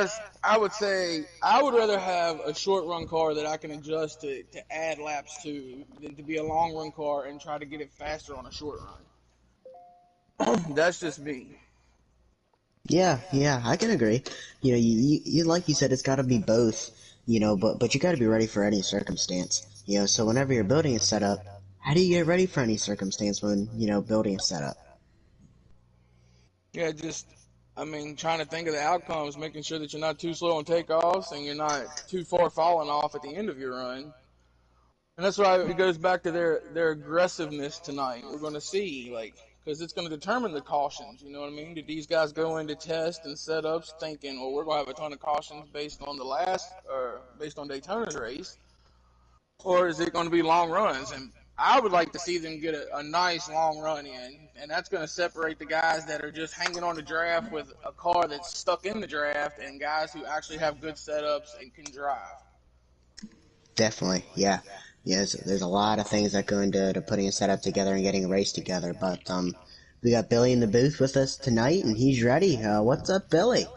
guys, I would say I would rather have a short run car that I can adjust to add laps to than to be a long run car and try to get it faster on a short run. That's just me. Yeah, I can agree. You like you said, it's got to be both. But you got to be ready for any circumstance. So whenever you're building a setup, how do you get ready for any circumstance when building a setup? Yeah, I mean, trying to think of the outcomes, making sure that you're not too slow on takeoffs and you're not too far falling off at the end of your run. And that's why it goes back to their aggressiveness tonight. We're going to see, like, because it's going to determine the cautions. You know what I mean? Did these guys go into test and setups thinking, well, we're going to have a ton of cautions based on based on Daytona's race, or is it going to be long runs? And I would like to see them get a nice long run in, and that's going to separate the guys that are just hanging on the draft with a car that's stuck in the draft and guys who actually have good setups and can drive. Definitely, yeah. Yes, there's a lot of things that go into putting a setup together and getting a race together. But we got Billy in the booth with us tonight, and he's ready. What's up, Billy?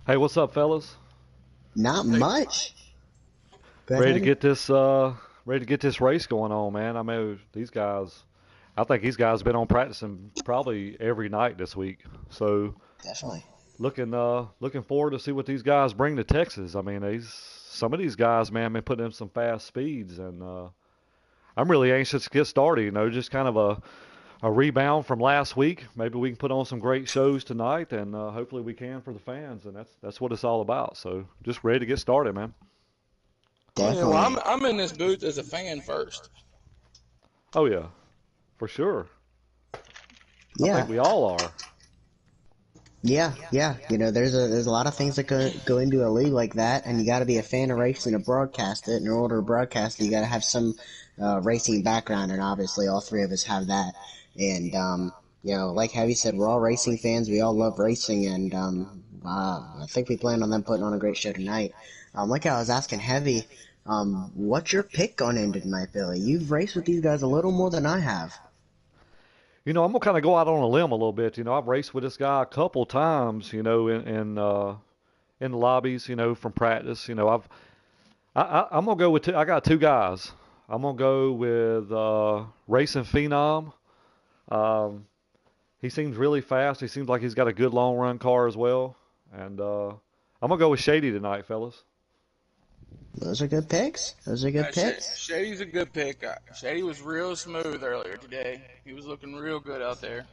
Hey, what's up, fellas? Not much. Go ahead, Ready to Heavy. get this race going on, man. I mean, these guys. I think these guys have been on practicing probably every night this week. So Definitely. looking forward to see what these guys bring to Texas. I mean, some of these guys, man, been putting in some fast speeds, and I'm really anxious to get started. Just kind of a rebound from last week. Maybe we can put on some great shows tonight, and hopefully we can for the fans. And that's what it's all about. So just ready to get started, man. Oh yeah, well, Definitely. I'm in this booth as a fan first. Oh yeah, for sure. I Yeah. think we all are. Yeah. There's a lot of things that go into a league like that, and you got to be a fan of racing to broadcast it. And in order to broadcast it, you got to have some racing background, and obviously all three of us have that. And like Heavy said, we're all racing fans. We all love racing, and I think we plan on them putting on a great show tonight. Like I was asking Heavy, what's your pick going into tonight, Billy? You've raced with these guys a little more than I have. I'm gonna kind of go out on a limb a little bit. I've raced with this guy a couple times. In the lobbies. From practice. I'm gonna go with I got two guys. I'm gonna go with Racing Phenom. He seems really fast. He seems like he's got a good long run car as well. And I'm gonna go with Shady tonight, fellas. Those are good picks. Those are good picks. Shady's a good pick. Shady was real smooth earlier today. He was looking real good out there.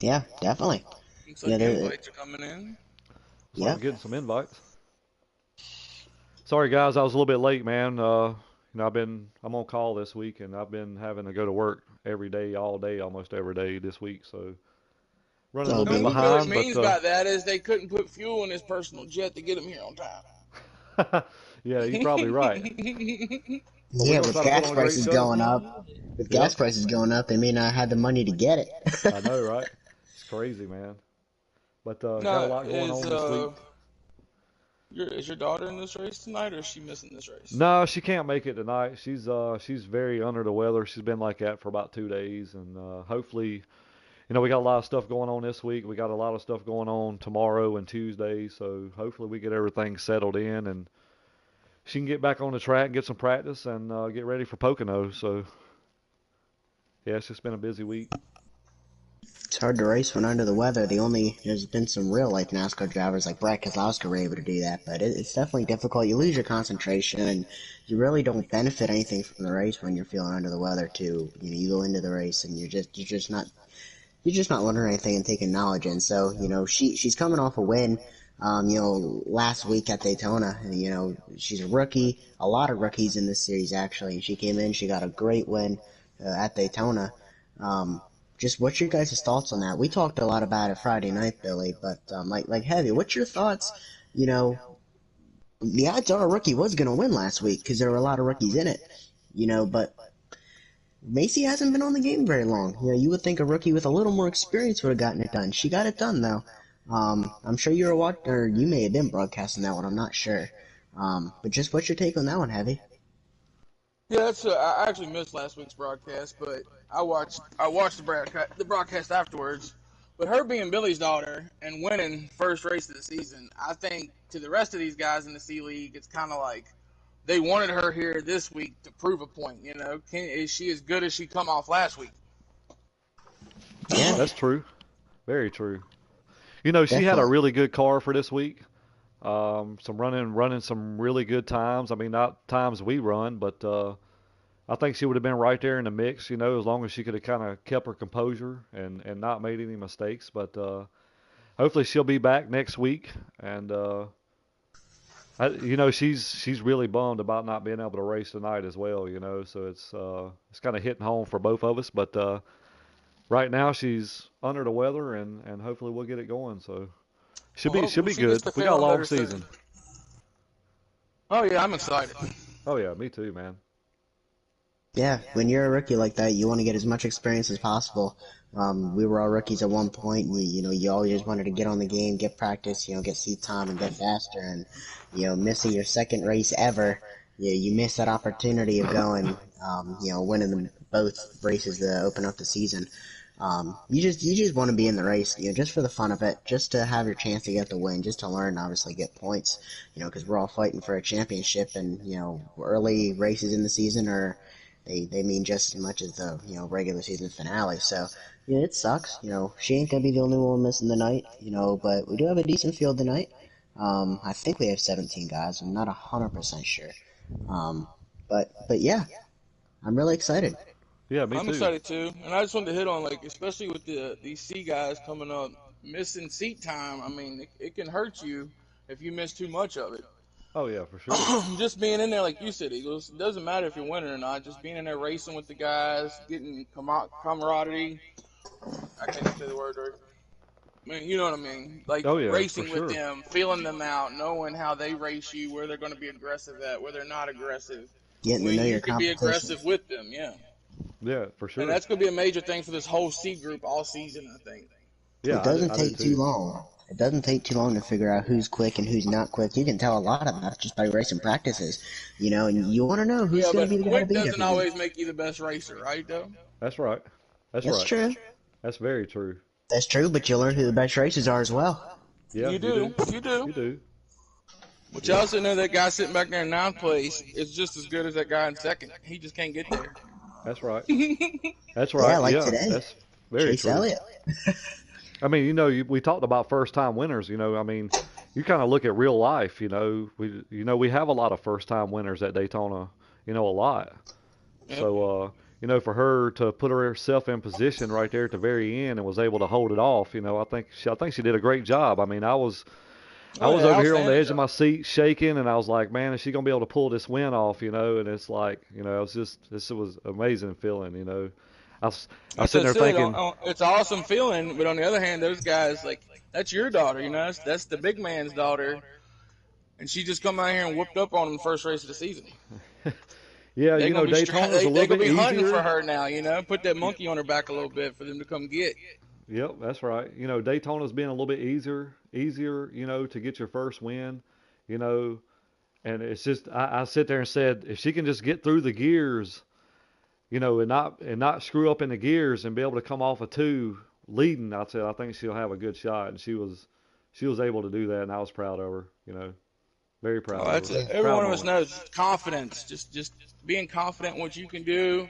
Yeah, definitely. Looks Yeah, like invites are coming in. So I'm yep. getting some invites. Sorry guys, I was a little bit late, man. I'm on call this week, and I've been having to go to work every day, all day, almost every day this week. So running a Oh, little bit And baby. what it behind, means but by that is they couldn't put fuel in his personal jet to get him here on time. yeah, you're probably right. But we're Yeah, gonna with try to put gas on a great prices show. going up, Yep, they may not have the money to get it. I know, right? It's crazy, man. But got a No, lot going on this week. is your daughter in this race tonight, or is she missing this race? No, she can't make it tonight. She's very under the weather. She's been like that for about 2 days, and hopefully, we got a lot of stuff going on this week. We got a lot of stuff going on tomorrow and Tuesday, so hopefully we get everything settled in and she can get back on the track and get some practice and get ready for Pocono. So yeah, it's just been a busy week. It's hard to race when under the weather. There's been some real life NASCAR drivers like Brad Keselowski were able to do that, but it's definitely difficult. You lose your concentration, and you really don't benefit anything from the race when you're feeling under the weather. Too, you go into the race and you're just not learning anything and taking knowledge in. So, she's coming off a win, last week at Daytona. She's a rookie, a lot of rookies in this series actually. And she came in, she got a great win at Daytona. Just what's your guys' thoughts on that? We talked a lot about it Friday night, Billy, but like Heavy, what's your thoughts? The odds are a rookie was going to win last week because there were a lot of rookies in it, but Macy hasn't been on the game very long. You would think a rookie with a little more experience would have gotten it done. She got it done, though. I'm sure you were watching, or you may have been broadcasting that one. I'm not sure. But just what's your take on that one, Heavy? Yeah, I actually missed last week's broadcast, but I watched the broadcast afterwards. But her being Billy's daughter and winning first race of the season, I think to the rest of these guys in the C League, it's kind of like they wanted her here this week to prove a point. You know, is she as good as she come off last week? Yeah, That's true. Very true. You know, she had a definitely. really good car for this week. Some running some really good times. I mean, not times we run, but I think she would have been right there in the mix. You know, as long as she could have kind of kept her composure and not made any mistakes. But hopefully she'll be back next week. And you know, she's really bummed about not being able to race tonight as well. You know, so it's kind of hitting home for both of us. But right now she's under the weather, and hopefully we'll get it going. So Well, should hopefully be she gets good. to We got a feeling long better soon. season. Oh yeah, I'm excited. Oh yeah, me too, man. Yeah, when you're a rookie like that, you want to get as much experience as possible. We were all rookies at one point, and you always just wanted to get on the game, get practice, get seat time and get faster. And missing your second race ever, you miss that opportunity of going, winning both races to open up the season. You just want to be in the race, just for the fun of it, just to have your chance to get the win, just to learn, obviously get points, because we're all fighting for a championship, and early races in the season are they mean just as much as the regular season finale. So yeah, it sucks. She ain't gonna be the only one missing the night. But we do have a decent field tonight. I think we have 17 guys. I'm not 100% sure. Um, but yeah, I'm really excited. Yeah, me I'm too. excited too, and I just wanted to hit on like, especially with these C guys coming up, missing seat time. I mean, it can hurt you if you miss too much of it. Oh yeah, for sure. Just being in there, like you said, Eagles, it doesn't matter if you're winning or not. Just being in there racing with the guys, getting camaraderie. I can't even say the word right. I mean, you know what I mean? Like Oh yeah, for racing with sure. them, feeling them out, knowing how they race you, where they're going to be aggressive at, where they're not aggressive, Getting to when know you your can be competition. aggressive with them. Yeah. Yeah, for And sure. that's going to be a major thing for this whole C group all season, I think. Yeah, It doesn't I do take too too. long. It doesn't take too long to figure out who's quick and who's not quick. You can tell a lot of that just by racing practices, and you want to know who's Yeah, going to but be the guy to quick beat doesn't every week. always make you the best racer, right, though? That's right. That's That's right. true. That's very true. That's true, but you learn who the best racers are as well. Yeah, You you do. do. You do. You do. But you Yeah, also know that guy sitting back there in ninth place is just as good as that guy in second. He just can't get there. that's right. That's Yeah, right. like Yeah, today, that's very Chase true. Elliott. I mean, we talked about first time winners. I mean, you kind of look at real life. We have a lot of first time winners at Daytona. A lot. Yep. So, for her to put herself in position right there at the very end and was able to hold it off, I think she did a great job. I mean, I Oh was yeah, over here on the outstanding edge of job. my seat shaking, and I was like, man, is she gonna be able to pull this win off? And it's like, it was just this was amazing feeling. I was Like sitting I there said, thinking, it's an awesome feeling. But on the other hand, those guys like that's your daughter. That's the big man's daughter, and she just come out here and whooped up on him the first race of the season. yeah, They're gonna be Daytona's a they little gonna bit be hunting for easier. her now. Put that monkey on her back a little bit for them to come get. Yep, that's right. Daytona's been a little bit easier, to get your first win, you know, and it's just I sit there and said if she can just get through the gears, and not screw up in the gears and be able to come off a two leading, I think she'll have a good shot. And she was able to do that, and I was proud of her. Very proud Oh, of that's her. it. Yeah, Every Proud one of us moment. knows confidence. Just being confident in what you can do.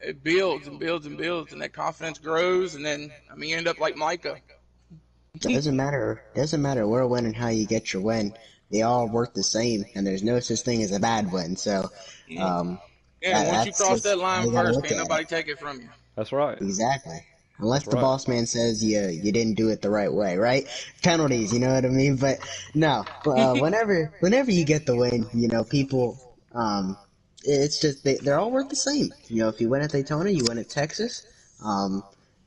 It builds and builds and builds, and that confidence grows, and then you end up like Micah. doesn't matter where, when, and how you get your win. They all work the same, and there's no such thing as a bad win. So, Yeah, um, and once you that's cross just that how line you got to first, look can't at it. nobody take it from you. That's right. Exactly. Unless That's the right. boss man says you didn't do it the right way, right? Penalties, you know what I mean? But no, whenever you get the win, people, it's just they're all worth the same. If you win at Daytona, you win at Texas. Um,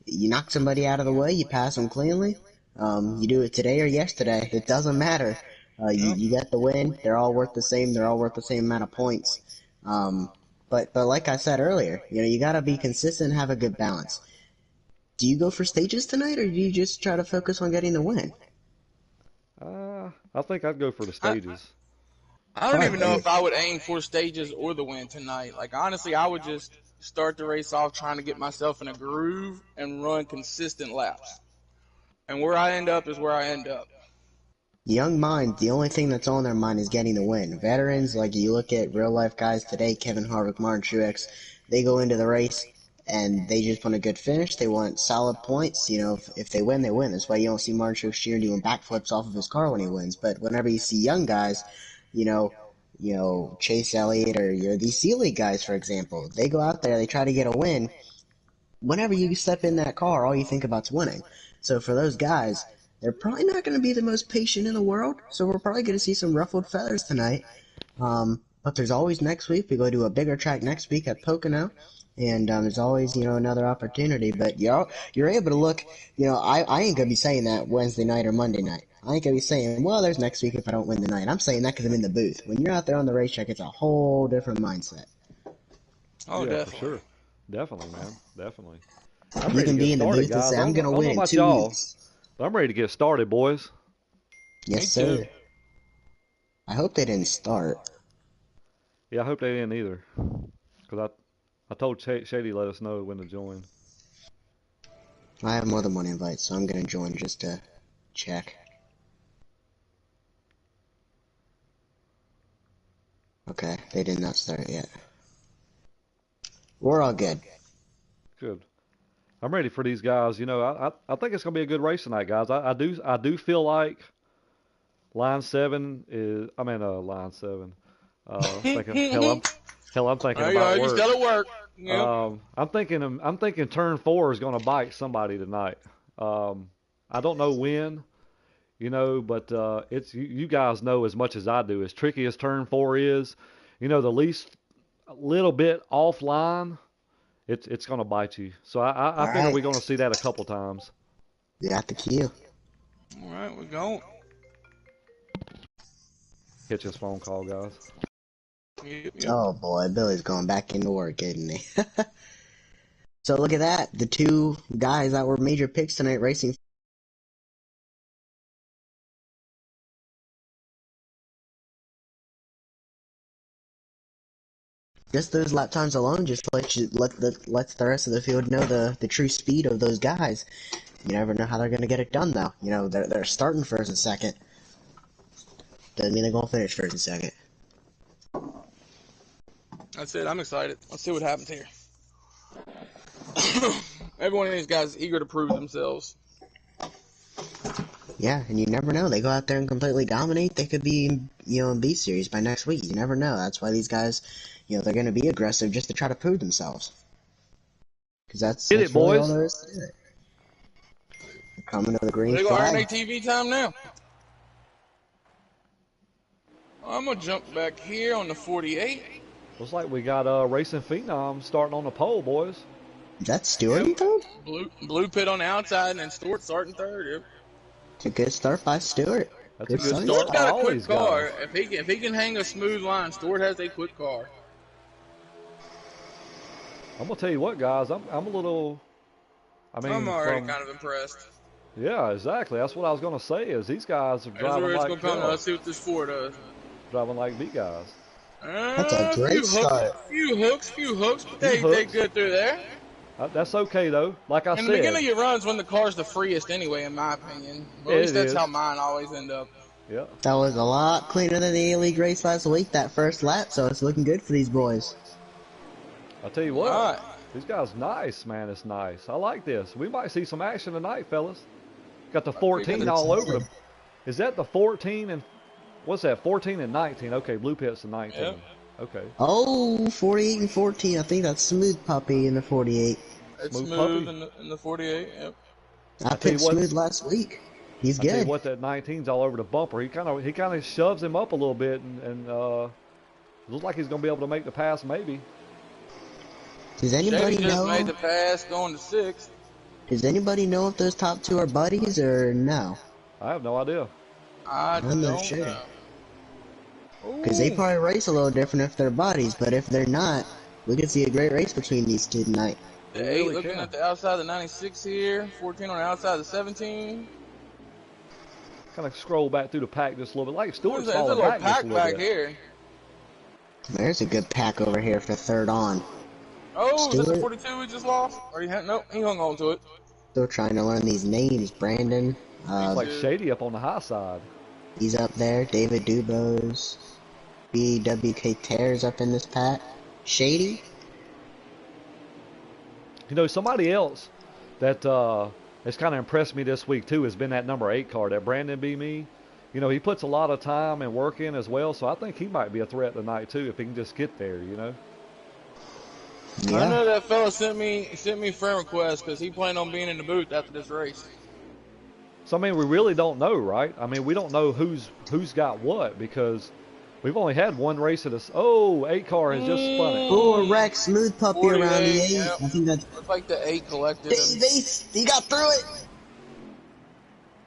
you knock somebody out of the way, you pass them cleanly. You do it today or yesterday, it doesn't matter. Yeah. You get the win. They're all worth the same. They're all worth the same amount of points. Um, but like I said earlier, you gotta be consistent and have a good balance. Do you go for stages tonight, or do you just try to focus on getting the win? I think I'd go for the I, stages. I don't Fine. even know if I would aim for stages or the win tonight. Like honestly, I would just start the race off trying to get myself in a groove and run consistent laps. And where I end up is where I end up. Young minds, the only thing that's on their mind is getting the win. Veterans, like you look at real life guys today, Kevin Harvick, Martin Truex, they go into the race and they just want a good finish. They want solid points. You know, if they win, they win. That's why you don't see Martin Truex Jr. doing backflips off of his car when he wins. But whenever you see young guys, Chase Elliott or these C League guys, for example, they go out there, they try to get a win. Whenever you step in that car, all you think about is winning. So for those guys, they're probably not going to be the most patient in the world, so we're probably going to see some ruffled feathers tonight. But there's always next week. We go to a bigger track next week at Pocono, and there's always, another opportunity. But you're able to look, I ain't going to be saying that Wednesday night or Monday night. I ain't going to be saying, well, there's next week if I don't win the night. I'm saying that because I'm in the booth. When you're out there on the racetrack, it's a whole different mindset. Oh, yeah, definitely. For sure. Definitely, man. Definitely. You can be in the booth and say, I'm going to win in 2 weeks. But I'm ready to get started, boys. Yes, sir. I hope they didn't start. Yeah, I hope they didn't either. Because I told Shady let us know when to join. I have more than one invite, so I'm going to join just to check. Okay, they did not start yet. We're all good. Good. I'm ready for these guys. I think it's gonna be a good race tonight, guys. I do feel like line 7 is. I mean, line 7. Thinking, I'm thinking about work. You still at work. Yep. I'm thinking turn 4 is gonna bite somebody tonight. I don't know when, but it's you guys know as much as I do. As tricky as turn 4 is, the least little bit offline. It's going to bite you. So I figure we're going to see that a couple times. You got the cue. All right, we're going. Catch this phone call, guys. Yep. Oh, boy. Billy's going back into work, isn't he? So look at that. The two guys that were major picks tonight racing. Just those lap times alone just lets the rest of the field know the true speed of those guys. You never know how they're going to get it done, though. They're starting first and second. Doesn't mean they're going to finish first and second. That's it. I'm excited. Let's see what happens here. Every one of these guys is eager to prove themselves. Yeah, and you never know. They go out there and completely dominate. They could be, in B Series by next week. You never know. That's why these guys, they're going to be aggressive just to try to prove themselves. Because that's Get it, really boys. all there is to it. They're coming to the green They flag. go RNA TV time now. I'm going to jump back here on the 48. Looks like we got Racing Phenom starting on the pole, boys. Is that Stewart in third? Blue pit on the outside, and then Stewart starting third. Yep. It's a good start by Stewart. That's a good Stewart's start. got a quick car. If he can hang a smooth line, Stewart has a quick car. I'm gonna tell you what, guys. I'm a little. I'm already kind of impressed. Yeah, exactly. That's what I was gonna say. Is these guys are driving like. Let's see what this Ford does. Driving like B guys. That's a great start. Few hooks. But they good through there. That's okay though. Like I said, in the beginning of your runs when the car's the freest anyway, in my opinion. At least that's how mine always end up. Yeah. That was a lot cleaner than the A-League race last week, that first lap, so it's looking good for these boys. I'll tell you what, these guys nice, man. It's nice. I like this. We might see some action tonight, fellas. Got the 14 all over them. Is that the 14 and what's that? 14 and 19. Okay, blue pit's the 19. Yep. Okay. Oh, 48 and 14. I think that's Smooth Puppy in the 48. It's smooth in the 48. Yep. I picked Smooth last week. He's good. I tell you what, that 19's all over the bumper. He kind of shoves him up a little bit, and looks like he's gonna be able to make the pass, maybe. Does anybody know? Just made the pass going to 6th. Does anybody know if those top two are buddies or no? I have no idea. I'm not sure. Because they probably race a little different if they're buddies, but if they're not, we could see a great race between these two tonight. The 8 looking at the outside of the 96 here, 14 on the outside of the 17. Kind of scroll back through the pack just a little bit. Like Stewart's falling back just a little little pack bit. Here. There's a good pack over here for third on. Oh, is that the Stewart 42 we just lost? Or nope, he hung on to it. still trying to learn these names. Brandon, Me It's like too. Shady up on the high side. he's up there. David Dubose. BWK Tears up in this pack. Shady. You know, somebody else that has kind of impressed me this week too has been that number 8 car, that Brandon B. Me. You know, he puts a lot of time and work in as well, so I think he might be a threat tonight too if he can just get there. You know. I Yeah. know that fella sent me friend request because he planned on being in the booth after this race. So I mean, we really don't know, right? I mean, we don't know who's got what because we've only had one race at us. Oh, 8 car has just spun it. Oh, a Rex smooth puppy around the 48, 8. yep. I think that's Looks like the 8 collected him. Dave Ace. He got through it.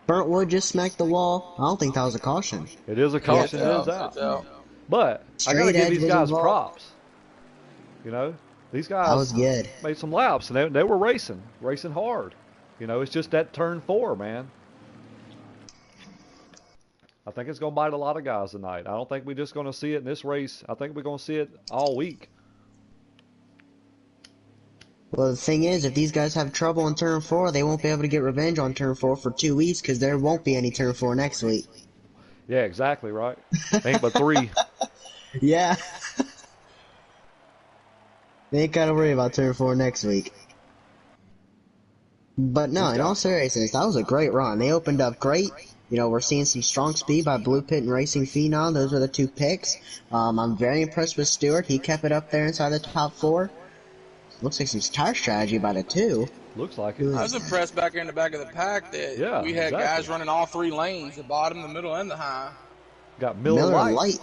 Burntwood just smacked the wall. I don't think that was a caution. It is a Yeah, caution. it's It is out. It's out. out. But I gotta Straight give edge these was guys involved. props. You know, these That guys was good. made some laps and they were racing hard. You know, it's just that turn 4, man. I think it's gonna bite a lot of guys tonight. I don't think we're just gonna see it in this race. I think we're gonna see it all week. Well, the thing is, if these guys have trouble in turn 4, they won't be able to get revenge on turn 4 for 2 weeks because there won't be any turn 4 next week. Yeah, exactly right. Ain't but 3. Yeah. They ain't gotta worry about turn 4 next week. But no, in all seriousness, that was a great run. They opened up great. You know, we're seeing some strong speed by Blue Pit and Racing Phenom. Those are the 2 picks. I'm very impressed with Stewart. He kept it up there inside the top 4. Looks like some tire strategy by the 2. Looks like it. I was impressed back in the back of the pack that Yeah, we had exactly. guys running all 3 lanes, the bottom, the middle, and the high. Got Miller Lite. Light.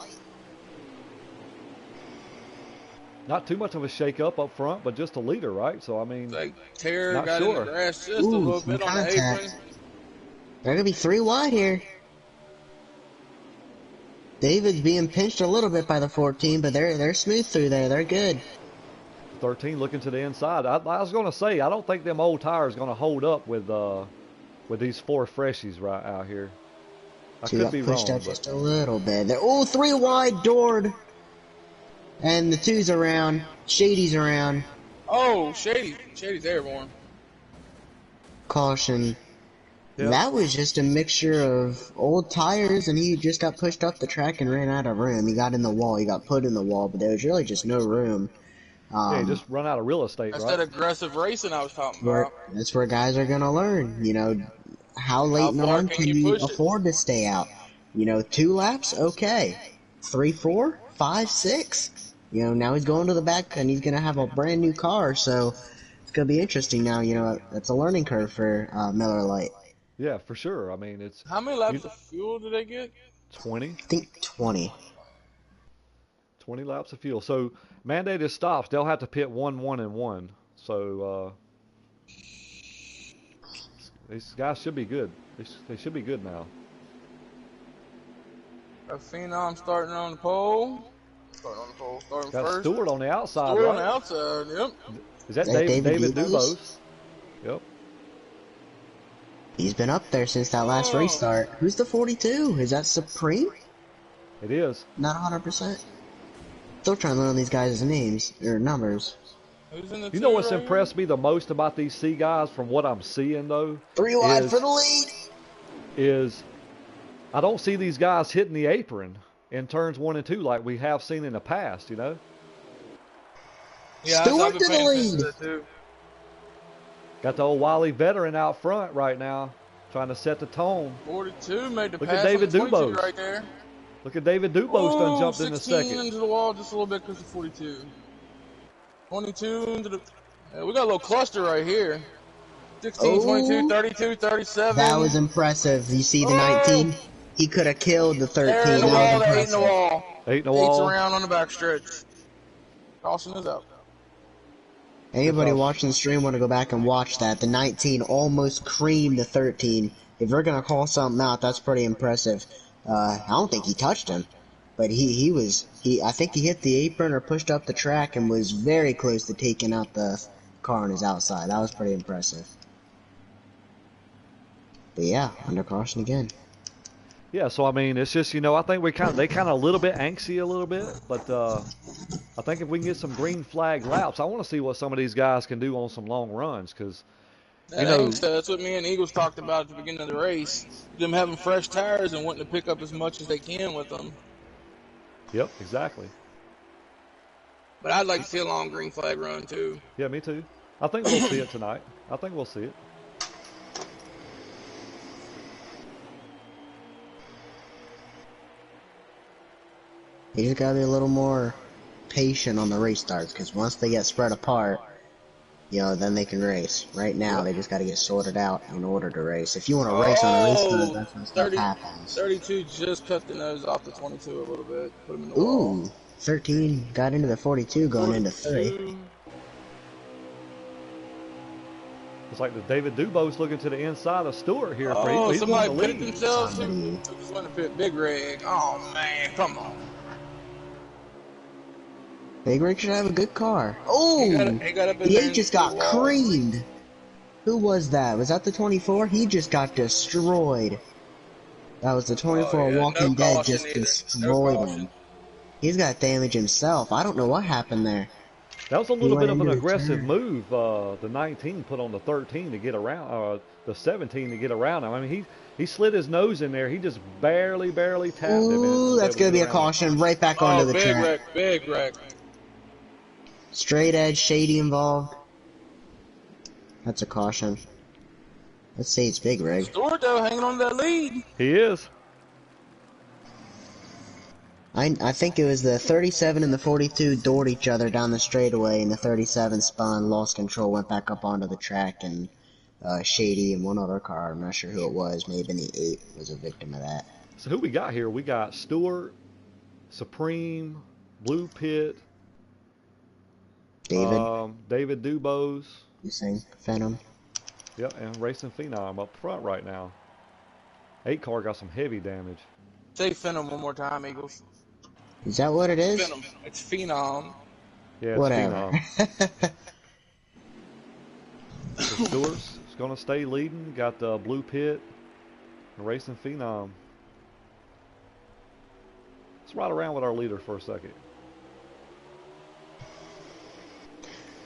Not too much of a shake up front, but just a leader, right? So I mean, It's like Terry Not got in sure. the grass just a Ooh, little some bit on the contact. apron. They're gonna be 3 wide here. David's being pinched a little bit by the 14, but they're smooth through there. They're good. 13 looking to the inside. I was gonna say I don't think them old tires gonna hold up with these 4 freshies right out here. I Two could got be pushed wrong, out but just a little bit. Oh, 3 wide, Dord. And the 2's around. Shady's around. Oh, Shady's airborne. Caution. Yep. That was just a mixture of old tires, and he just got pushed off the track and ran out of room. He got in the wall. He got put in the wall, but there was really just no room. yeah, you just run out of real estate, That's right? that aggressive racing I was talking about. That's where guys are gonna learn. You know, how late How in the far run can can you you push it? afford to stay out? You know, 2 laps, okay. 3, 4, 5, 6. You know, now he's going to the back and he's gonna have a brand new car, so it's gonna be interesting now. You know, that's a learning curve for Miller Lite. Yeah, for sure. I mean, it's How many laps of fuel did they get? 20 I think 20. laps of fuel. So mandated stops, they'll have to pit 1, 1, and 1. So these guys should be good. They should be good now. A Phenom starting on the pole. Starting Got first. Stewart on the outside, Stewart right? on the outside, yep. Is that Is that David David Dubose? Dubose? Yep. He's been up there since that last race start. Who's the 42? Is that Supreme? It is. Not 100%. Still trying to learn these guys' names, or numbers. Who's in the You know two what's right impressed me the most about these C guys from what I'm seeing, though? 3 wide is- for the lead! Is I don't see these guys hitting the apron in turns 1 and 2 like we have seen in the past, you know? here? Yeah, Stewart I've been to the paying attention lead. to that too. Got the old Wily veteran out front right now, trying to set the tone. 42 made the Look at pass David on the 22 Dubose. right there. Look at David Dubose done jumped in the 16 second. into the wall just a little bit because of 42. 22 into the... we got a little cluster right here. 16, 22, 32, 37. That was impressive. You see the 19? He could have killed the 13. There in the That wall, was the 8 in the impressive. wall. 8 in the 8's wall. around on the backstretch. Caution is out. Anybody Good watching the stream want to go back and watch that. The 19 almost creamed the 13. If we're going to call something out, that's pretty impressive. I don't think he touched him. But I think he hit the apron or pushed up the track and was very close to taking out the car on his outside. That was pretty impressive. But yeah, under caution again. Yeah, so I mean, it's just, you know, I think they kind of a little bit angsty a little bit, but I think if we can get some green flag laps, I want to see what some of these guys can do on some long runs because, you That ain't know, so. That's what me and Eagles talked about at the beginning of the race. Them having fresh tires and wanting to pick up as much as they can with them. yep, exactly. But I'd like to see a long green flag run too. Yeah, me too. I think we'll see it tonight. I think we'll see it. You just gotta be a little more patient on the restarts, because once they get spread apart, you know, then they can race. Right now, Yep. they just gotta get sorted out in order to race. If you want to race on a restart, Oh, that's when stuff 30, happens. 32 just cut the nose off the 22 a little bit. Put him in the wall. Ooh, 13 got into the 42 going into 3. 42. It's like the David Dubose looking to the inside of Stewart here. Oh, He's somebody won the pitted lead. themselves. Somebody. Who just want to pit Big Rig? Oh man, come on. Big Rick should have a good car. He Oh, got up in the there 8 and just through the got wall. creamed. Who was that? Was that the 24? He just got destroyed. That was the 24 Oh yeah, Walking no Dead caution just either. No destroyed caution. him. He's got damage himself. I don't know what happened there. That was a He little bit went of an into the aggressive turn. move. The 19 put on the 13 to get around, the 17 to get around him. I mean, he slid his nose in there. He just barely tapped him, and Ooh, was that's able to gonna get be a around him. caution right back onto Oh, the big track. wreck, big wreck. Straight edge, shady involved. That's a caution. Let's say it's Big Rig. Stewart though, hanging on to that lead. He is. I think it was the 37 and the 42 doored each other down the straightaway, and the 37 spun, lost control, went back up onto the track, and Shady and one other car, I'm not sure who it was, maybe the 8 was a victim of that. So who we got here? We got Stewart, Supreme, Blue Pit, David, David Dubose. you saying Phantom? Yep, and Racing Phenom up front right now. 8 car got some heavy damage. Say Phenom one more time, Eagles. Is that what it is? Phenom. It's Phenom. Yeah, it's Whatever. Phenom. So Stewart's going to stay leading. Got the Blue Pit and Racing Phenom. Let's ride around with our leader for a second.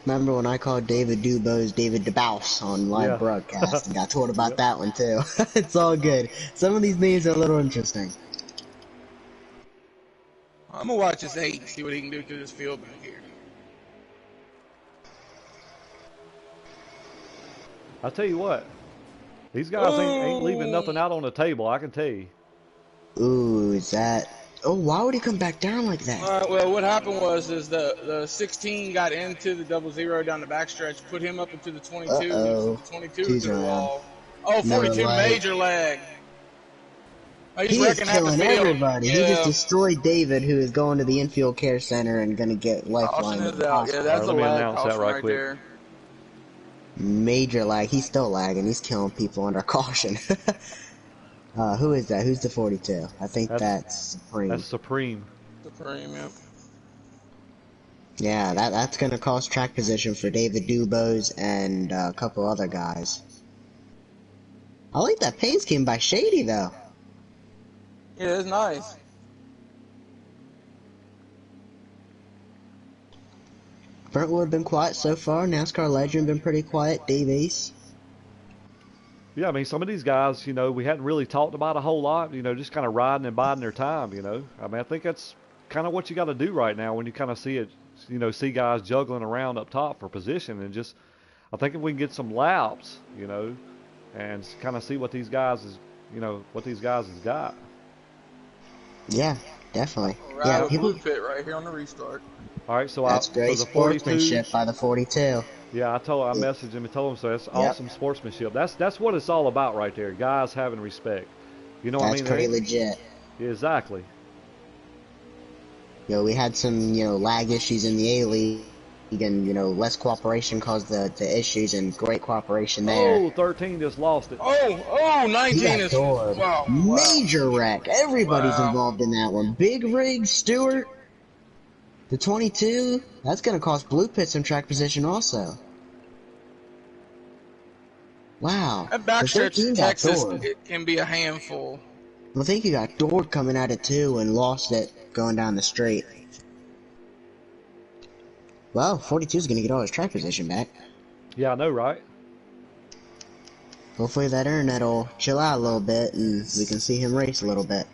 Remember when I called David Dubose David DeBouse on live Yeah. broadcast and got told about Yep. that one too? It's all good. Some of these names are a little interesting. I'm gonna watch this 8 and see what he can do through this field back here. I tell you what, these guys ain't leaving nothing out on the table, I can tell you. Ooh, is that... Oh, why would he come back down like that? Well, what happened was the 16 got into the 00 down the backstretch, put him up into the 22. Uh-oh. The 22 Two's through the around. wall. Oh, Another 42 lag. major lag. Oh, he's He is wrecking half the killing field. everybody. He just destroyed David, who is going to the infield care center and going to get lifeline Caution to is the out. Yeah, hospital. that's a Let me lag announce that caution right right quick. there. Major lag. He's still lagging. He's killing people under caution. Who is that? Who's the 42? I think that's Supreme. That's Supreme. Supreme, yep. Yeah, that's going to cost track position for David Dubose and a couple other guys. I like that paint scheme by Shady, though. Yeah, it's nice. Brentwood been quiet so far. NASCAR Legend been pretty quiet. Dave Ace. Yeah, I mean, some of these guys, you know, we hadn't really talked about a whole lot, you know, just kind of riding and biding their time, you know. I mean, I think that's kind of what you got to do right now when you kind of see it, you know, see guys juggling around up top for position, and just, I think if we can get some laps, you know, and kind of see what these guys is, you know, what these guys has got. Yeah, definitely. Right, Yeah, a people. blue pit right here on the restart. All right, so That's great so the 42, sportsmanship by the 42. yeah, I messaged him and told him so. That's awesome sportsmanship. That's what it's all about right there. Guys having respect. You know what I That's mean? pretty legit. Yeah, exactly. You know, we had some, lag issues in the A-League, and, less cooperation caused the issues, and great cooperation there. Oh, 13 just lost it. Oh, 19 He got is... doored. Wow. Major wreck. Everybody's Wow. involved in that one. Big Rig, Stewart, the 22. That's going to cost Blue Pit some track position also. Wow. That The backstretch 13 in got Texas, doored. it can be a handful. I think he got doored coming at it too and lost it going down the straight. Well, 42 is going to get all his track position back. Yeah, I know, right? Hopefully that internet will chill out a little bit and we can see him race a little bit.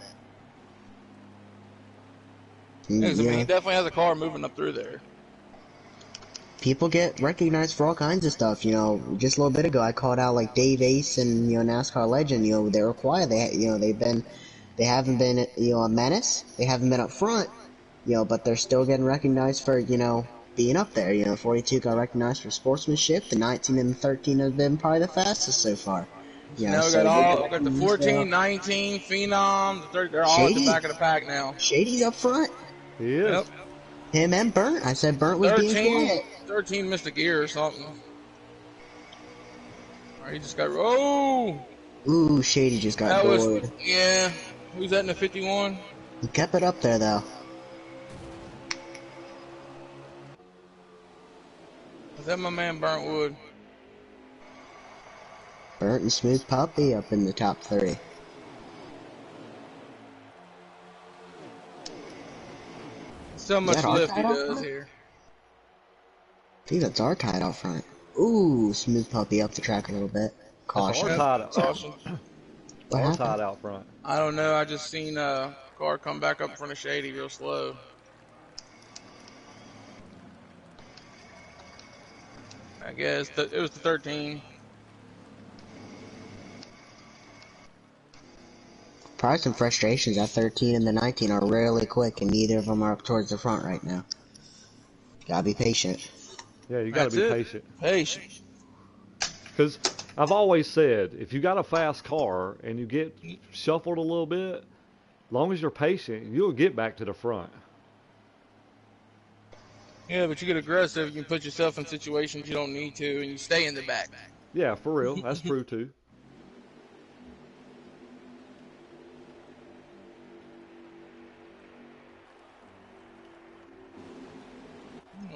Yes, I mean, he Yeah, definitely has a car moving up through there. people get recognized for all kinds of stuff. You know, just a little bit ago, I called out like Dave Ace and NASCAR legend. They were quiet. They haven't been a menace. They haven't been up front. But they're still getting recognized for being up there. 42 got recognized for sportsmanship. The 19 and the 13 have been probably the fastest so far. So now So they get we got the recognized 14, for 19, Phenom, the 30. They're all at the Shady. back of the pack now. Shady's up front. He Yep. is. Him and Burnt. I said Burnt was being 13, quiet. 13 missed a gear or something. All right, he just got. Oh, Ooh, Shady just got that was, doored. yeah. Who's that in the 51? He kept it up there though. Is that my man Burntwood? Burnt and Smooth Puppy up in the top 3. So Is that much our lift he tide out does front? here. I think that's our tide out front. Ooh, Smooth Puppy up the track a little bit. That's Caution. our tide. Caution. What Our happened? tide out front. I don't know. I just seen a car come back up in front of Shady real slow. I guess it was the 13. Probably some frustrations. That 13 and the 19 are really quick, and neither of them are up towards the front right now. Gotta be patient. Yeah, you got to That's be it. patient. Patience. Because I've always said, if you got a fast car and you get shuffled a little bit, as long as you're patient, you'll get back to the front. Yeah, but you get aggressive, you can put yourself in situations you don't need to, and you stay in the back. Yeah, for real. That's true too.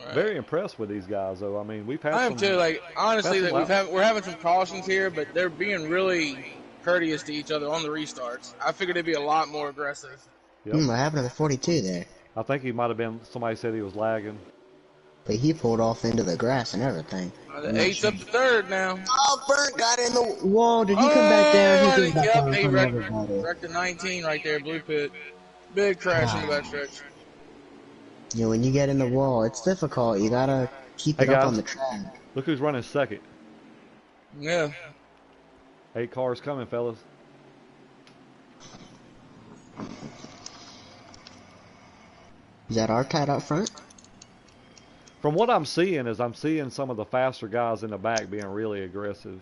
Right. Very impressed with these guys, though. I mean, we've had I am some. too. Like honestly, That's like we're having some cautions here, but they're being really courteous to each other on the restarts. I figured it'd be a lot more aggressive. Yep. What happened to the 42 there? I think he might have been. Somebody said he was lagging. But he pulled off into the grass and everything. The I'm not eight's sure. up to third now. Oh, Burnt got in the wall. Did he come back down? Oh, He I came think back yep, down in he front of wrecked everybody. the 19 right there, blue pit. Big crash in the God. backstretch. When you get in the wall, it's difficult. You gotta keep Hey it up on guys, the track. look who's running second. Yeah. 8 cars coming, fellas. Is that our tide out front? From what I'm seeing, is I'm seeing some of the faster guys in the back being really aggressive,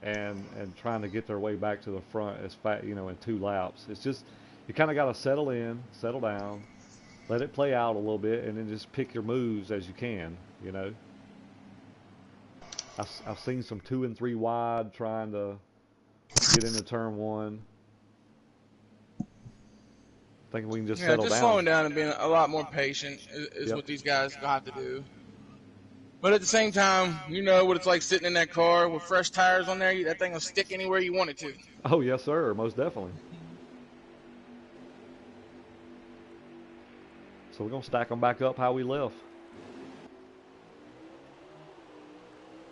and trying to get their way back to the front as fast, in 2 laps. It's just you kind of got to settle in, settle down, let it play out a little bit, and then just pick your moves as you can. I've seen some 2 and 3 wide trying to get into turn 1. Thinking we can just Yeah, settle just down. slowing down and being a lot more patient is Yep. what these guys got to do. But at the same time, you know what it's like sitting in that car with fresh tires on there. That thing will stick anywhere you want it to. Oh yes, sir, most definitely. So we're gonna stack them back up how we left.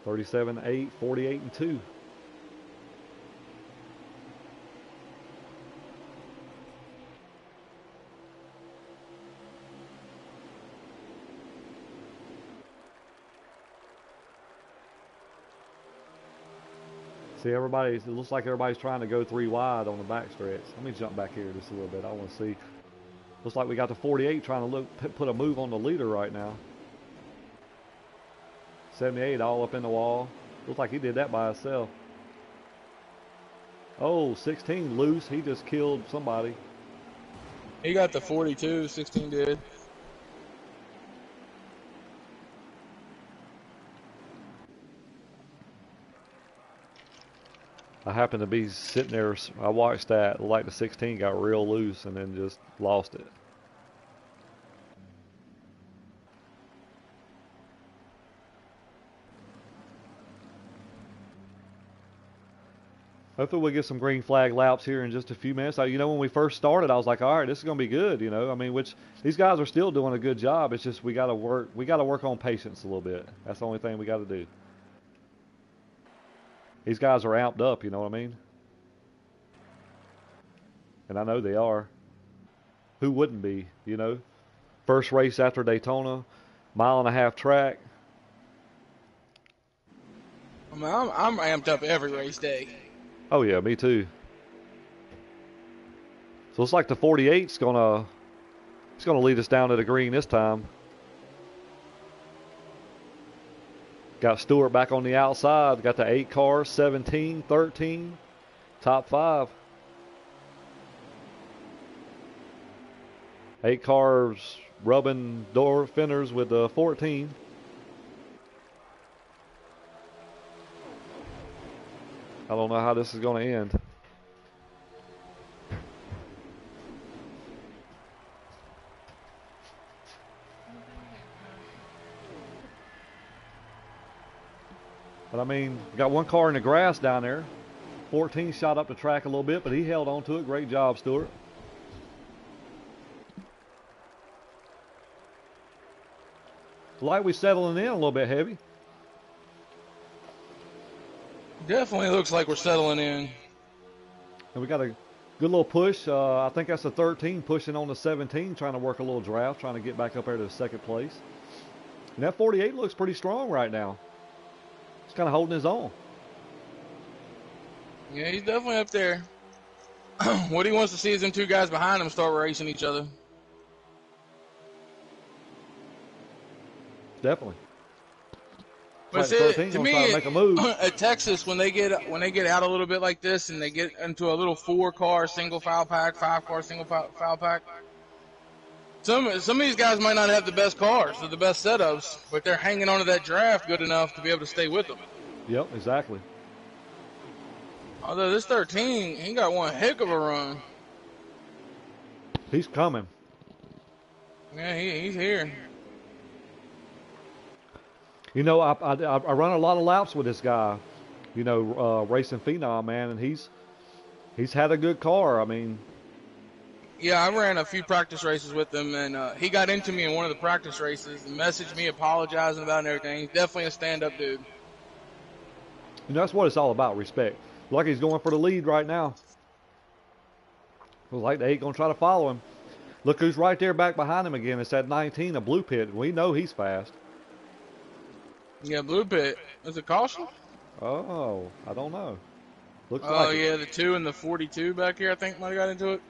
37, 8, 48, and 2. See, it looks like everybody's trying to go 3 wide on the back stretch. Let me jump back here just a little bit. I want to see. Looks like we got the 48 trying to put a move on the leader right now. 78 all up in the wall. Looks like he did that by himself. Oh, 16 loose. He just killed somebody. He got the 42, 16 did. I happened to be sitting there. I watched that. Like the 16 got real loose and then just lost it. Hopefully we'll get some green flag laps here in just a few minutes. You know, when we first started, I was like, all right, this is going to be good. You know, I mean, which these guys are still doing a good job. It's just we got to work. We got to work on patience a little bit. That's the only thing we got to do. These guys are amped up. You know what I mean? And I know they are. Who wouldn't be? You know, first race after Daytona, mile-and-a-half track. I mean, I'm amped up every race day. Oh yeah, me too. So it's like the 48's gonna lead us down to the green this time. Got Stewart back on the outside. Got the 8 cars, 17, 13, top 5. 8 cars rubbing door fenders with the 14. I don't know how this is going to end. But I mean, got 1 car in the grass down there. 14 shot up the track a little bit, but he held on to it. Great job, Stewart. Like we settling in a little bit heavy. Definitely looks like we're settling in. And we got a good little push. I think that's the 13 pushing on the 17, trying to work a little draft, trying to get back up there to the 2nd place. And that 48 looks pretty strong right now. He's kind of holding his own. Yeah, he's definitely up there. What he wants to see is them 2 guys behind him start racing each other. Definitely. But Like see, to me, make a move. at Texas, when they get out a little bit like this, and they get into a little 4-car single foul pack, 5-car single foul pack, some of these guys might not have the best cars or the best setups, but they're hanging on to that draft good enough to be able to stay with them. Yep, exactly. Although this 13, he got one heck of a run. He's coming. Yeah, he's here. You know, I run a lot of laps with this guy. You know, Racing Phenom, man, and he's had a good car. I mean, yeah, I ran a few practice races with him, and he got into me in one of the practice races and messaged me apologizing about it and everything. He's definitely a stand-up dude. You know, that's what it's all about, respect. Like he's going for the lead right now. Looks like they ain't going to try to follow him. Look who's right there back behind him again. It's that 19, a blue pit. We know he's fast. Yeah, blue pit. Is it caution? Oh, I don't know. Looks like Oh, yeah, the 2 and the 42 back here, I think, might have got into it.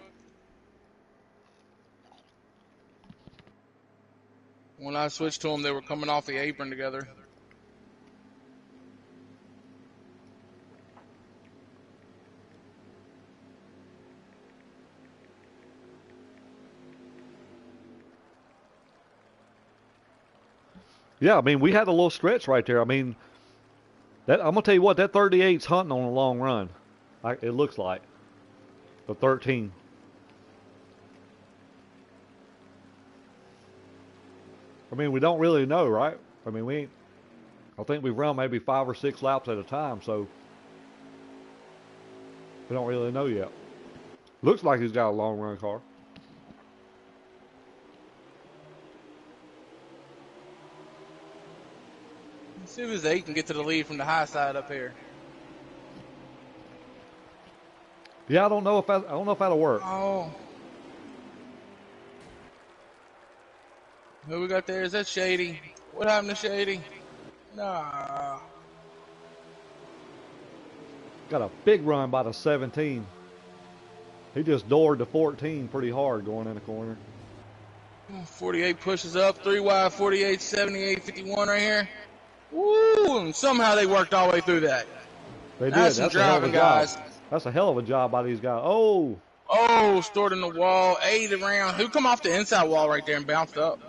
When I switched to them, they were coming off the apron together. Yeah, I mean, we had a little stretch right there. I mean, I'm going to tell you what, that 38's hunting on a long run. It looks like. The 13. I mean, we don't really know, right? I mean, I think we've run maybe 5 or 6 laps at a time, so we don't really know yet. Looks like he's got a long run car. Let's see if his 8 can get to the lead from the high side up here. Yeah, I don't know if that'll work. Oh. Who we got there? Is that Shady? What happened to Shady? Nah. Got a big run by the 17. He just doored the 14 pretty hard going in the corner. 48 pushes up, 3 wide, 48, 78, 51 right here. Woo! And somehow they worked all the way through that. They did. That's some driving, guys. That's a hell of a job by these guys. Oh! Oh, stored in the wall, 8 around. Who come off the inside wall right there and bounced up?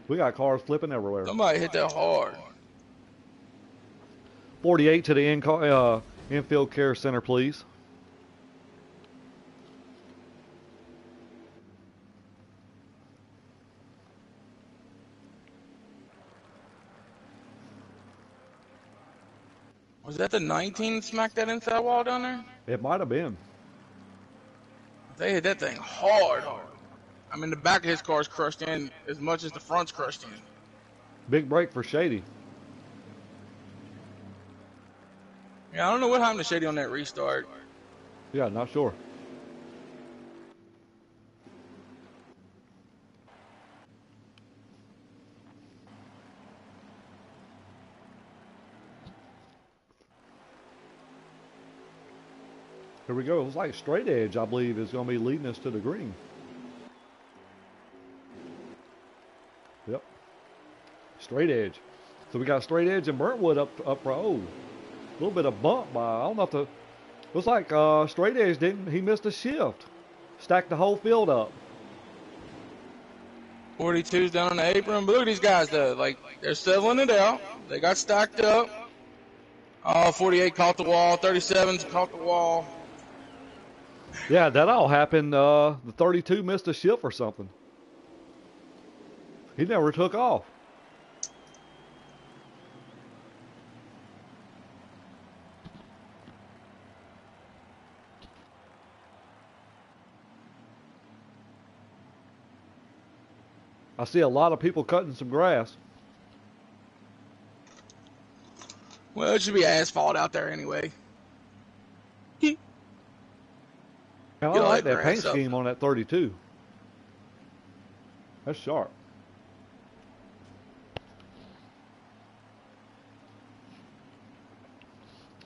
We got cars flipping everywhere. Somebody hit that hard. 48 to the infield care center, please. Was that the 19 smacked that inside wall down there? It might have been. They hit that thing hard. I mean, the back of his car's crushed in as much as the front's crushed in. Big break for Shady. Yeah, I don't know what happened to Shady on that restart. Yeah, not sure. Here we go. It's like straight edge, I believe, is going to be leading us to the green. Yep. Straight edge. So we got straight edge and Burntwood up for a little bit of bump by. I don't know if the. Looks like straight edge didn't. He missed a shift. Stacked the whole field up. 42's down on the apron. But look at these guys, though. Like, they're settling it out. They got stacked up. 48 caught the wall. 37's caught the wall. Yeah, that all happened. The 32 missed a shift or something. He never took off. I see a lot of people cutting some grass. Well, it should be asphalt out there anyway. I like that paint scheme on that 32. That's sharp.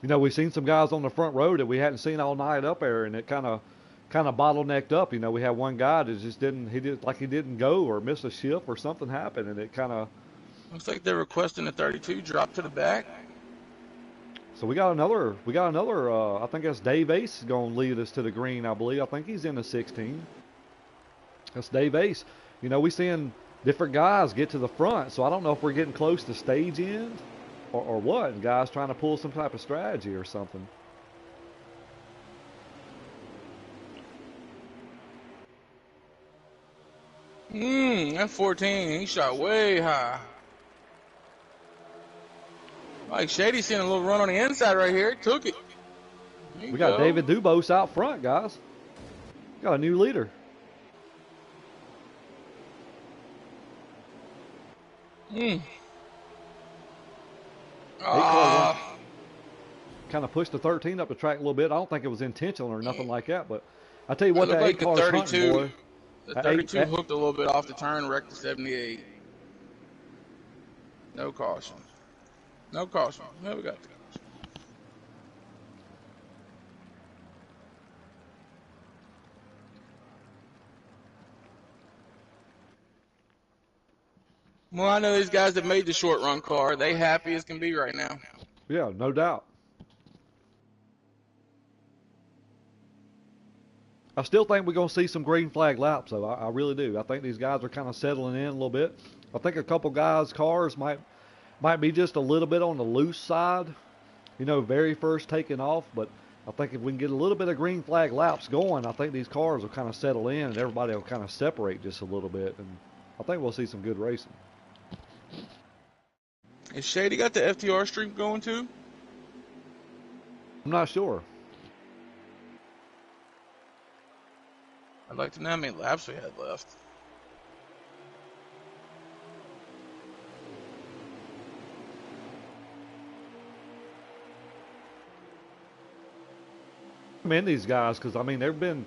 You know, we've seen some guys on the front row that we hadn't seen all night up there, and it kind of bottlenecked up. You know, we had one guy that just he didn't go or miss a shift or something happened, and it kind of. Looks like they're requesting a 32 drop to the back. So we got another. I think that's Dave Ace going to lead us to the green. I believe. I think he's in the 16. That's Dave Ace. You know, we seeing different guys get to the front, so I don't know if we're getting close to stage end or what. And guys trying to pull some type of strategy or something. That 14, he shot way high. Like Shady seeing a little run on the inside right here. Took it. We got David Dubose out front, guys. Got a new leader. Kind of pushed the 13 up the track a little bit. I don't think it was intentional or nothing like that, but I tell you what, that 8 car's hunting, boy. The 32 hooked a little bit off the turn, wrecked the 78. No caution. No caution. No, we got the caution. Well, I know these guys that made the short run car. They happy as can be right now. Yeah, no doubt. I still think we're going to see some green flag laps, though. I really do. I think these guys are kind of settling in a little bit. I think a couple guys' cars might be just a little bit on the loose side, you know, very first taking off. But I think if we can get a little bit of green flag laps going, I think these cars will kind of settle in and everybody will kind of separate just a little bit. And I think we'll see some good racing. Is Shady got the FTR streak going too? I'm not sure. I'd like to know how many laps we had left. I commend these guys because I mean they've been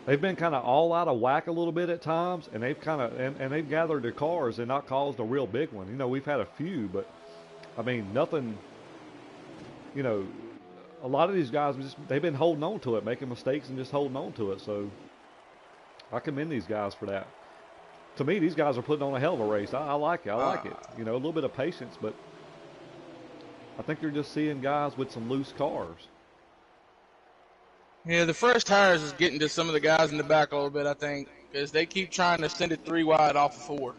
kind of all out of whack a little bit at times, and they've kind of and they've gathered their cars and not caused a real big one. You know, we've had a few, but I mean nothing. You know, a lot of these guys they've been holding on to it, making mistakes and just holding on to it. So I commend these guys for that. To me, these guys are putting on a hell of a race. I like it. I like it. You know, a little bit of patience, but I think you're just seeing guys with some loose cars. Yeah, the fresh tires is getting to some of the guys in the back a little bit, I think, because they keep trying to send it 3 wide off of 4.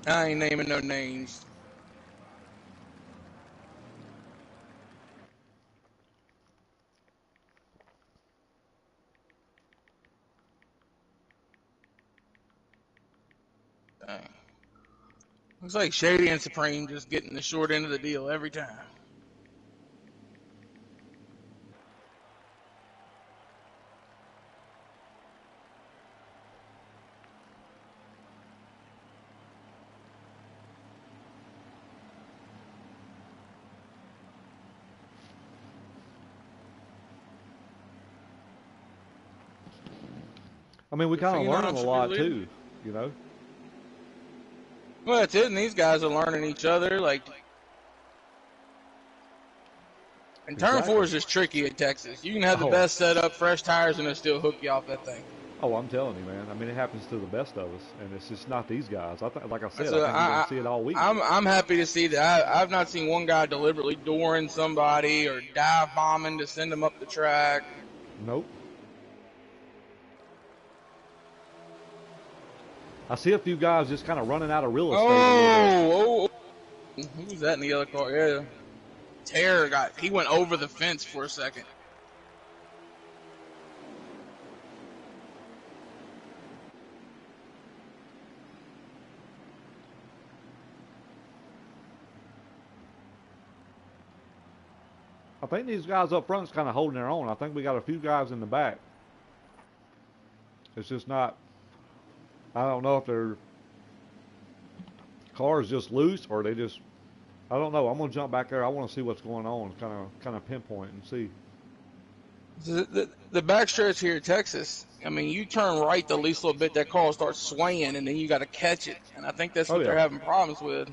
I ain't naming no names. Dang. Looks like Shady and Supreme just getting the short end of the deal every time. I mean, we kind of learning Phenom a should be lot leading. too, you know. Well, that's it, and these guys are learning each other. Like, and turn Exactly. four is just tricky at Texas. You can have the Oh, best setup, fresh tires, and it'll still hook you off that thing. oh, I'm telling you, man. I mean, it happens to the best of us, and it's just not these guys. Like I said, I So think we're going to see it all week. I'm happy to see that. I've not seen one guy deliberately dooring somebody or dive bombing to send them up the track. Nope. I see a few guys just kind of running out of real estate a little bit. Oh, who was that in the other car? Yeah, Terror he went over the fence for a second. I think these guys up front's kind of holding their own. I think we got a few guys in the back. It's just not. I don't know if their car's just loose or they just. I don't know. I'm gonna jump back there. I want to see what's going on. Kind of pinpoint and see. The backstretch here in Texas, I mean, you turn right the least little bit, that car starts swaying, and then you got to catch it. And I think that's what they're having problems with.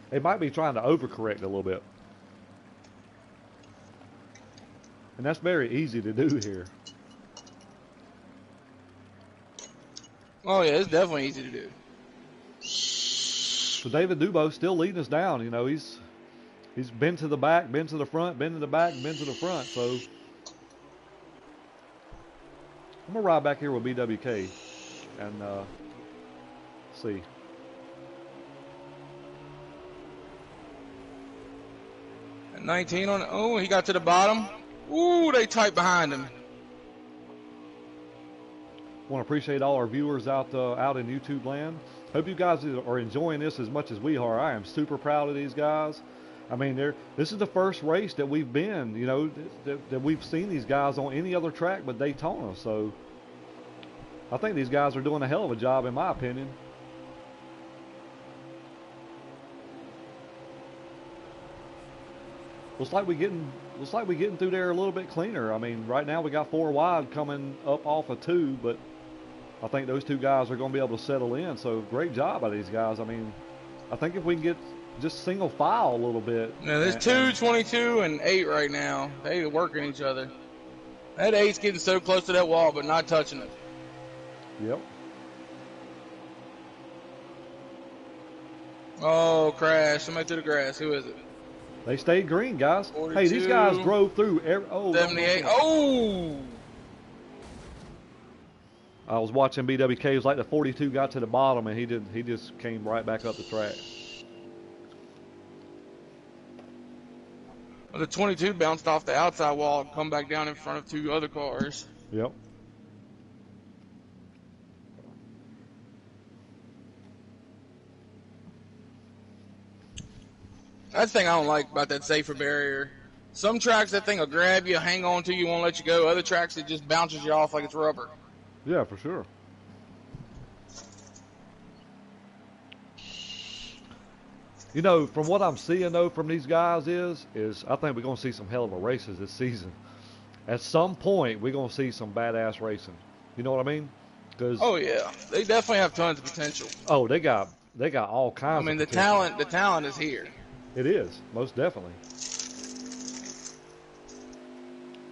They might be trying to overcorrect a little bit. And that's very easy to do here. Oh, yeah, it's definitely easy to do. So David Dubow's still leading us down. You know, he's been to the back, been to the front, been to the back, been to the front. So I'm going to ride back here with BWK and see. At 19 on, oh, he got to the bottom. Ooh, they tight behind him. Want to appreciate all our viewers out in YouTube land. Hope you guys are enjoying this as much as we are. I am super proud of these guys. I mean, this is the first race that we've been, you know, that we've seen these guys on any other track but Daytona. So I think these guys are doing a hell of a job, in my opinion. Looks like we getting through there a little bit cleaner. I mean, right now we got 4 wide coming up off of 2, but I think those 2 guys are going to be able to settle in. So great job by these guys. I mean, I think if we can get just single file a little bit. Now there's 2, 22, and 8 right now. They working each other. That 8's getting so close to that wall, but not touching it. Yep. Oh, crash. Somebody threw the grass. Who is it? They stayed green, guys. 42, hey, these guys drove through. 78. Oh! I was watching BWK. It was like the 42 got to the bottom, and he just came right back up the track. Well, the 22 bounced off the outside wall and come back down in front of 2 other cars. Yep. That's the thing I don't like about that safer barrier. Some tracks, that thing will grab you, hang on to you, won't let you go. Other tracks, it just bounces you off like it's rubber. Yeah, for sure. You know, from what I'm seeing, though, from these guys is I think we're going to see some hell of a races this season. At some point, we're going to see some badass racing. You know what I mean? Oh, yeah. They definitely have tons of potential. Oh, they got all kinds of potential. the talent is here. It is, most definitely.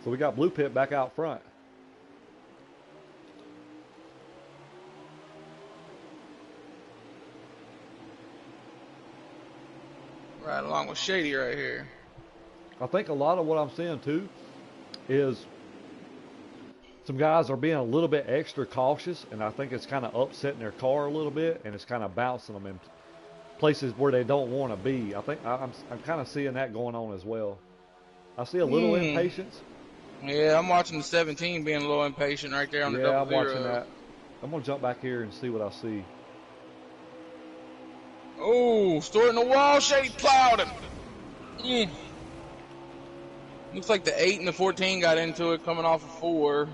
So we got Blue Pit back out front. Right along with Shady right here. I think a lot of what I'm seeing, too, is some guys are being a little bit extra cautious, and I think it's kind of upsetting their car a little bit, and it's kind of bouncing them in places where they don't want to be. I think I'm kind of seeing that going on as well. I see a little impatience. Yeah, I'm watching the 17 being a little impatient right there on the double zero. Yeah, I'm watching that. I'm going to jump back here and see what I see. Oh, Stewart in the wall. Shady plowed him. Looks like the 8 and the 14 got into it coming off of 4.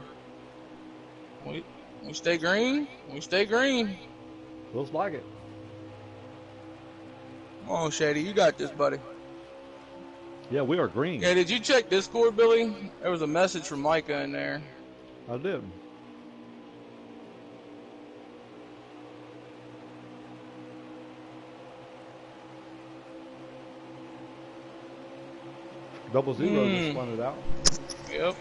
We stay green. We stay green. Looks like it. Come on, Shady. You got this, buddy. Yeah, we are green. Yeah, did you check Discord, Billy? There was a message from Micah in there. I did. Double zero just spun it out. Yep.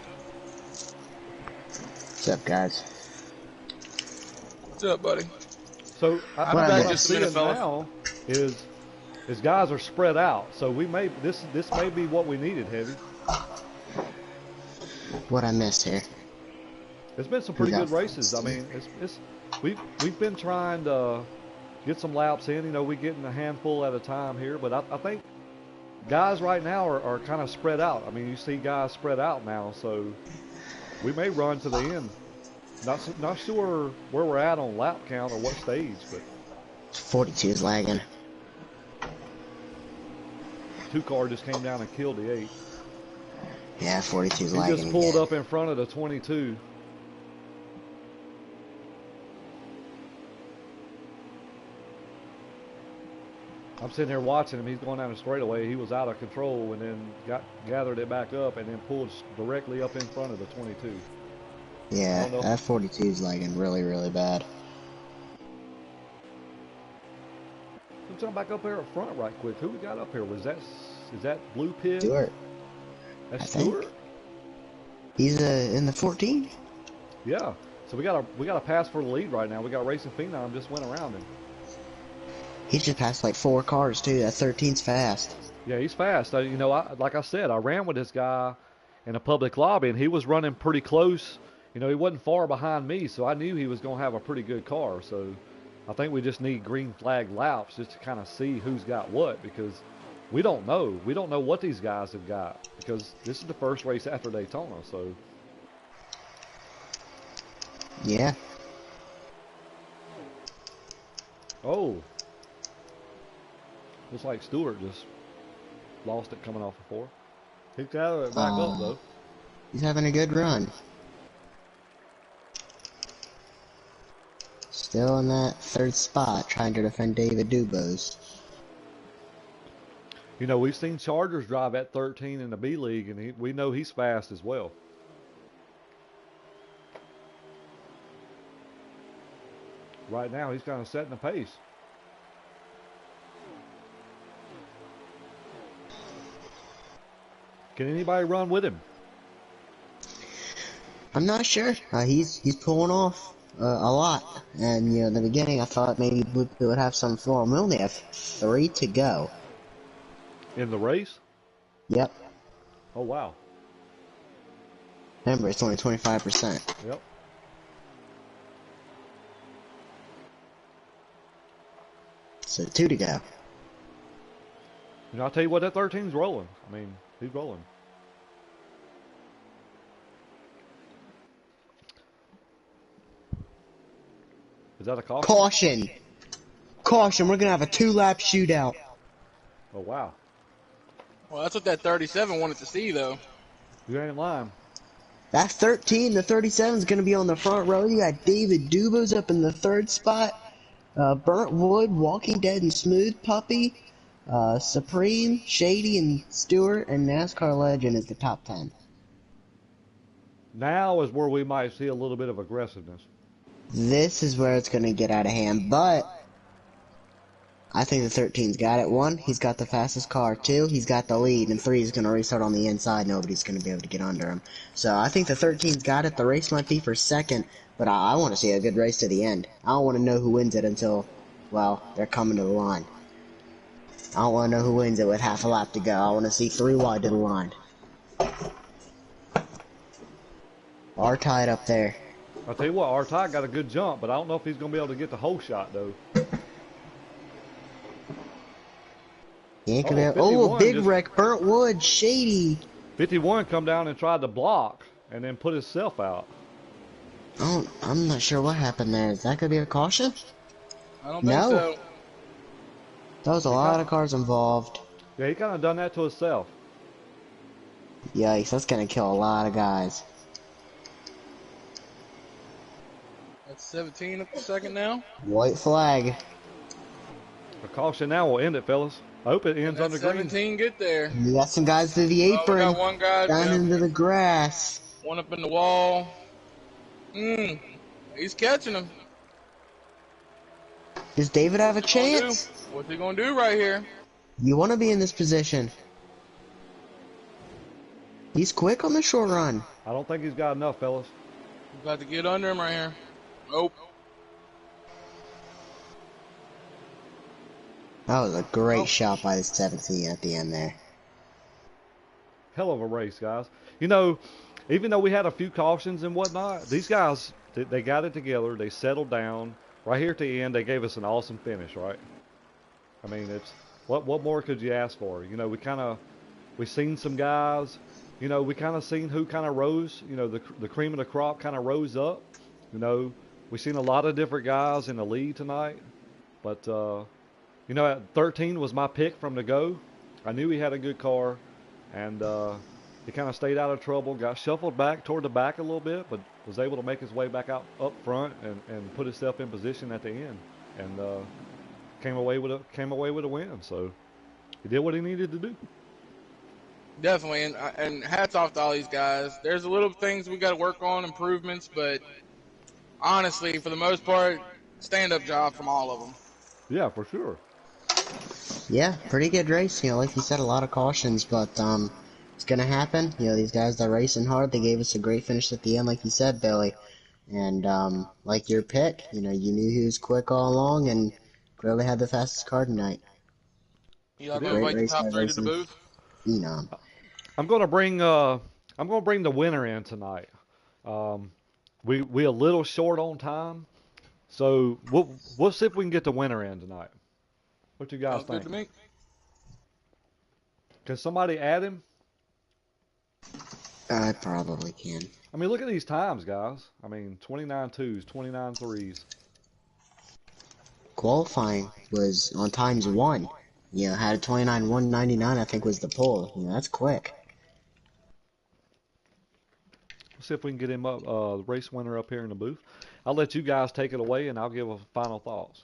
What's up, guys? What's up, buddy? So I'm what back I'm just a minute, seeing fella. now is guys are spread out. So we may this may be what we needed, Heavy. What I missed here? It's been some pretty good races. I mean, we've been trying to get some laps in. You know, we're getting a handful at a time here, but I think guys right now are kind of spread out. I mean, you see guys spread out now, so we may run to the end. Not sure where we're at on lap count or what stage, but 42 is lagging. 2 car just came down and killed the 8. Yeah, 42 is He lagging. just pulled again. up in front of the 22. I'm sitting there watching him. He's going down the straightaway. He was out of control and then gathered it back up and then pulled directly up in front of the 22. Yeah, that 42 is lagging really, really bad. Let's jump back up here up front right quick. Who we got up here? Is that Blue Pig? Stewart. That's I think. Stewart? He's in the 14? Yeah. So we got a pass for the lead right now. We got Racing Phenom just went around him. He's just passed like 4 cars too. That 13's fast. Yeah, he's fast. You know, like I said, I ran with this guy in a public lobby, and he was running pretty close. You know, he wasn't far behind me, so I knew he was going to have a pretty good car. So I think we just need green flag laps just to kind of see who's got what, because we don't know. We don't know what these guys have got, because this is the first race after Daytona. So Yeah. oh. Looks like Stewart just lost it coming off of 4. He gathered it back up, though. He's having a good run. Still in that 3rd spot, trying to defend David Dubose. You know, we've seen Chargers drive at 13 in the B League, and we know he's fast as well. Right now, he's kind of setting the pace. Can anybody run with him? I'm not sure. He's pulling off a lot. And, you know, in the beginning I thought maybe Blue Pit would have some for him. We only have 3 to go. In the race? Yep. Oh, wow. Remember, it's only 25%. Yep. So 2 to go. You know, I'll tell you what, that 13's rolling. I mean, he's rolling. Is that a caution? Caution! Caution, we're gonna have a 2-lap shootout. Oh, wow. Well, that's what that 37 wanted to see, though. You ain't lying. That 13, the 37 is gonna be on the front row. You got David Dubose up in the 3rd spot. Burnt Wood, Walking Dead and Smooth Puppy. Supreme, Shady, and Stewart, and NASCAR Legend is the top 10. Now is where we might see a little bit of aggressiveness. This is where it's going to get out of hand, but I think the 13's got it. 1, he's got the fastest car. 2, he's got the lead, and 3, he's going to restart on the inside. Nobody's going to be able to get under him. So I think the 13's got it. The race might be for 2nd, but I want to see a good race to the end. I don't want to know who wins it until, well, they're coming to the line. I don't want to know who wins it with half a lap to go. I want to see 3 wide to the line. Are tied up there. I'll tell you what, Artai got a good jump, but I don't know if he's going to be able to get the whole shot, though. He ain't gonna a big wreck, Burnt Wood, Shady. 51 come down and tried to block and then put himself out. Oh, I'm not sure what happened there. Is that gonna be a caution? I don't think so. That was a lot of cars involved. Yeah, he kind of done that to himself. Yikes, that's gonna kill a lot of guys. That's 17 at the second now. White flag. A caution now will end it, fellas. I hope it And ends that under green. 17 get there. You got some guys through the Oh, we apron, got one guy, down yeah, into the grass. one up in the wall. He's catching him. Does David have a What's he gonna do? chance? What's he gonna do right here? You want to be in this position. He's quick on the short run. I don't think he's got enough, fellas. We've got to get under him right here. Nope. That was a great shot by the 17 at the end there. Hell of a race, guys. You know, even though we had a few cautions and whatnot, these guys, they got it together. They settled down. Right here at the end, they gave us an awesome finish, right? I mean, it's what more could you ask for? You know, we seen some guys. You know, we kind of seen who kind of rose. You know, the cream of the crop kind of rose up. You know, we seen a lot of different guys in the lead tonight. But you know, at 13 was my pick from the go. I knew he had a good car, and he kind of stayed out of trouble. Got shuffled back toward the back a little bit, but was able to make his way back out up front and put himself in position at the end, and came away with a win. So he did what he needed to do. Definitely, and hats off to all these guys. There's a little things we got to work on, improvements, but honestly, for the most part, stand-up job from all of them. Yeah, for sure. Yeah, pretty good race. You know, like you said, a lot of cautions, but it's gonna happen. You know, these guys, they're racing hard. They gave us a great finish at the end, like you said, Billy. And like your pick, you know, you knew he was quick all along and clearly had the fastest car tonight. You like to invite the top three to the booth? Phenom. I'm gonna bring the winner in tonight. We a little short on time, so we'll see if we can get the winner in tonight. What you guys Sounds good think? to me. Can somebody add him? I probably can. I mean, look at these times, guys. I mean, 29 twos, 29 threes. Qualifying was on times 1. You know, had a 29.199, I think was the pull. You know, that's quick. Let's see if we can get him up, the race winner up here in the booth. I'll let you guys take it away, and I'll give a final thoughts.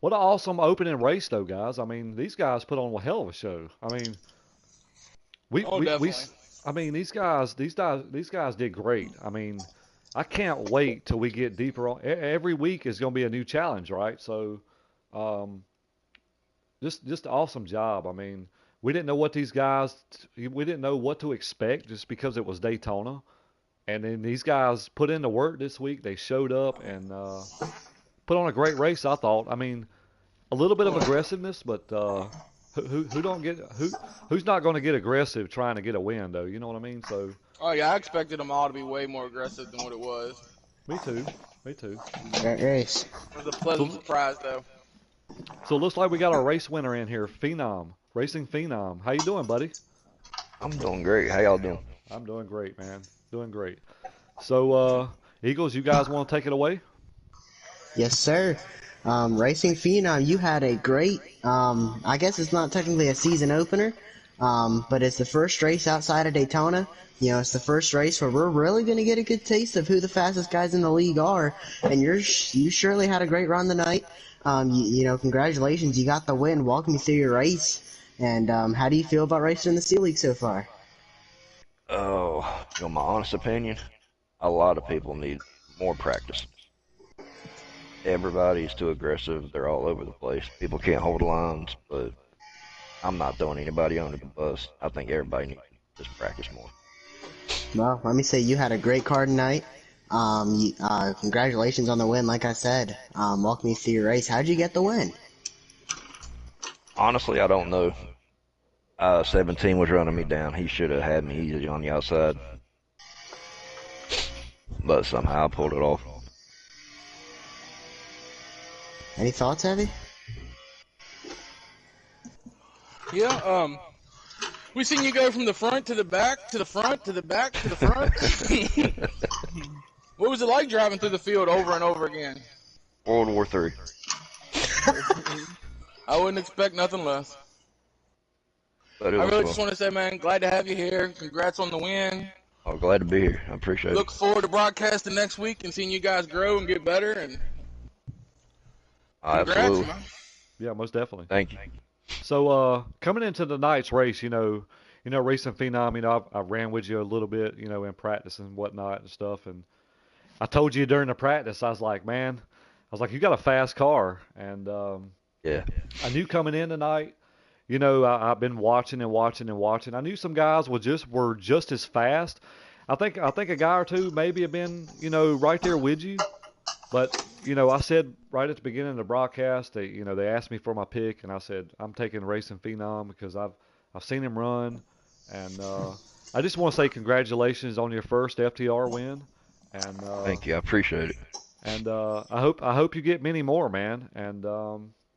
What an awesome opening race, though, guys. I mean, these guys put on a hell of a show. I mean, I mean, these guys did great. I mean, I can't wait till we get deeper on. Every week is going to be a new challenge, right? So, just an awesome job. I mean, we didn't know what these guys, we didn't know what to expect just because it was Daytona. And then these guys put in the work this week. They showed up and put on a great race, I thought. I mean, a little bit of aggressiveness, but who's not going to get aggressive trying to get a win, though? You know what I mean? So. Oh yeah, I expected them all to be way more aggressive than what it was. Me too. Me too. Great race. It was a pleasant surprise, though. So it looks like we got a race winner in here, Phenom, Racing Phenom. How you doing, buddy? I'm doing great. How y'all doing? I'm doing great, man. Doing great. So, Eagles, you guys want to take it away? Yes, sir. Racing Phenom, you had a great, I guess it's not technically a season opener, but it's the first race outside of Daytona. You know, it's the first race where we're really going to get a good taste of who the fastest guys in the league are, and you surely had a great run tonight. You know, congratulations, you got the win. Walk me through your race, and how do you feel about racing in the Sea League so far? Oh, you know, my honest opinion, a lot of people need more practice. Everybody's too aggressive. They're all over the place. People can't hold lines, but I'm not throwing anybody under the bus. I think everybody needs to just practice more. Well, let me say you had a great car tonight. Congratulations on the win, like I said. Walk me through your race. How'd you get the win? Honestly, I don't know. 17 was running me down. He should have had me easy on the outside. But somehow I pulled it off. Any thoughts, Heavy? Yeah, We seen you go from the front to the back to the front to the back to the front. What was it like driving through the field over and over again? World War III. I wouldn't expect nothing less. But it I was really fun. just want to say, man, glad to have you here. Congrats on the win. I'm glad to be here. I appreciate Look it. forward to broadcasting next week and seeing you guys grow and get better. And congrats, Absolutely. man. Yeah, most definitely. Thank you. So coming into tonight's race, Racing Phenom, I ran with you a little bit, in practice and whatnot and stuff. And I told you during the practice, I was like, you got a fast car. And Yeah. I knew coming in tonight, I've been watching and watching and watching. I knew some guys were just as fast. I think a guy or two maybe have been, right there with you. But, I said right at the beginning of the broadcast, they asked me for my pick, and I said I'm taking Racing Phenom because I've seen him run, and I just want to say congratulations on your first FTR win, and Thank you. I appreciate it. and I hope you get many more, man, and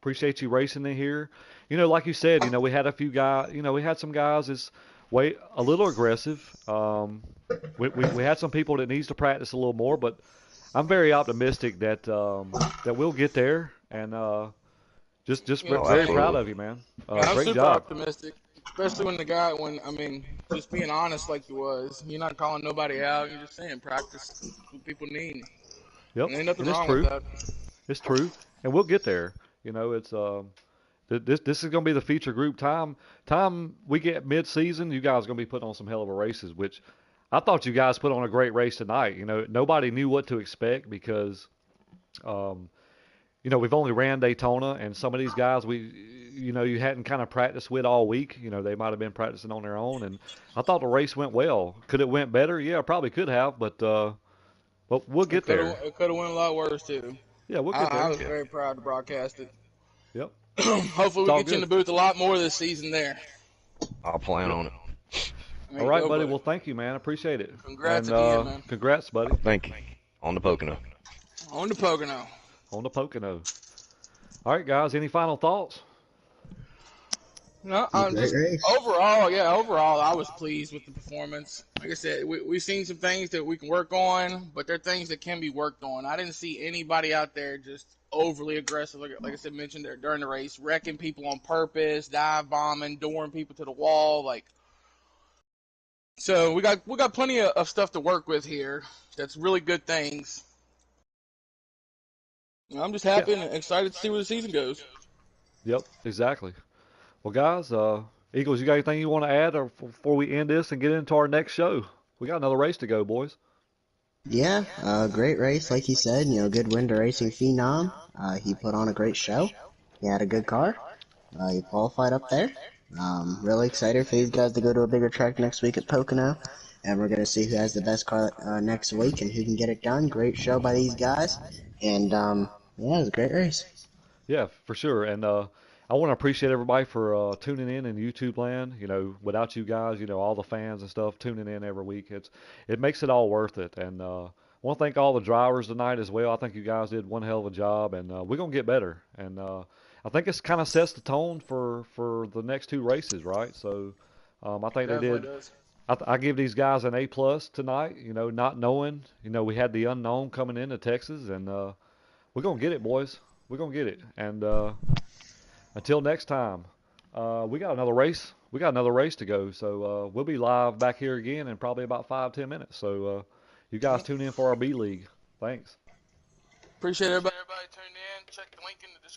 appreciate you racing in here. Like you said, we had a few guys, we had some guys that's way a little aggressive. We had some people that needs to practice a little more, but I'm very optimistic that that we'll get there, and just Yeah, very same. proud of you, man. I'm Great super job. optimistic, especially just being honest like you was. You're not calling nobody out. You're just saying practice what people need. Yep, And ain't nothing and it's wrong with true. that. It's true, and we'll get there. It's this is going to be the feature group time we get mid-season. You guys are going to be putting on some hell of a races, which I thought you guys put on a great race tonight. Nobody knew what to expect because. Um, we've only ran Daytona, and some of these guys you hadn't kind of practiced with all week. They might have been practicing on their own, and I thought the race went well. Could it went better? Yeah, probably could have, but we'll get there. It could have went a lot worse too. Yeah, we'll get I there. was very proud to broadcast it. Yep, Hopefully it's we all get you in good. the booth a lot more this season there. I'll plan Yep. on it. There All you right, go, buddy. Well, thank you, man. I appreciate it. Congrats And again, man. congrats, buddy, Thank you. On the Pocono. On the Pocono. on the Pocono. All right, guys. Any final thoughts? No, Great I'm just race. overall, I was pleased with the performance. Like I said, we've seen some things that we can work on, but they're things that can be worked on. I didn't see anybody out there just overly aggressive, like I said, mentioned there during the race, wrecking people on purpose, dive bombing, dooring people to the wall. So we got plenty of stuff to work with here. That's really good things. I'm just Yeah. happy and excited to see where the season goes. Yep. Exactly. Well, guys, Eagles, you got anything you want to add or before we end this and get into our next show? We got another race to go, boys. Yeah, great race, like you said. Good win to Racing Phenom. He put on a great show. He had a good car. He qualified up there. Really excited for these guys to go to a bigger track next week at Pocono. And we're going to see who has the best car next week and who can get it done. Great show by these guys. And, yeah, it was a great race. Yeah, for sure. And I want to appreciate everybody for tuning in YouTube land. Without you guys, all the fans and stuff tuning in every week, it makes it all worth it. And I want to thank all the drivers tonight as well. I think you guys did one hell of a job, and we're gonna get better. And I think it's kind of sets the tone for the next two races, right? So I think they Definitely did. does. I give these guys an A+ tonight. Not knowing, we had the unknown coming into Texas, and we're gonna get it, boys. We're gonna get it. And until next time, we got another race. We got another race to go. So we'll be live back here again in probably about 5-10 minutes. So you guys tune in for our B League. Thanks. Appreciate everybody tuning in. Check the link in the description.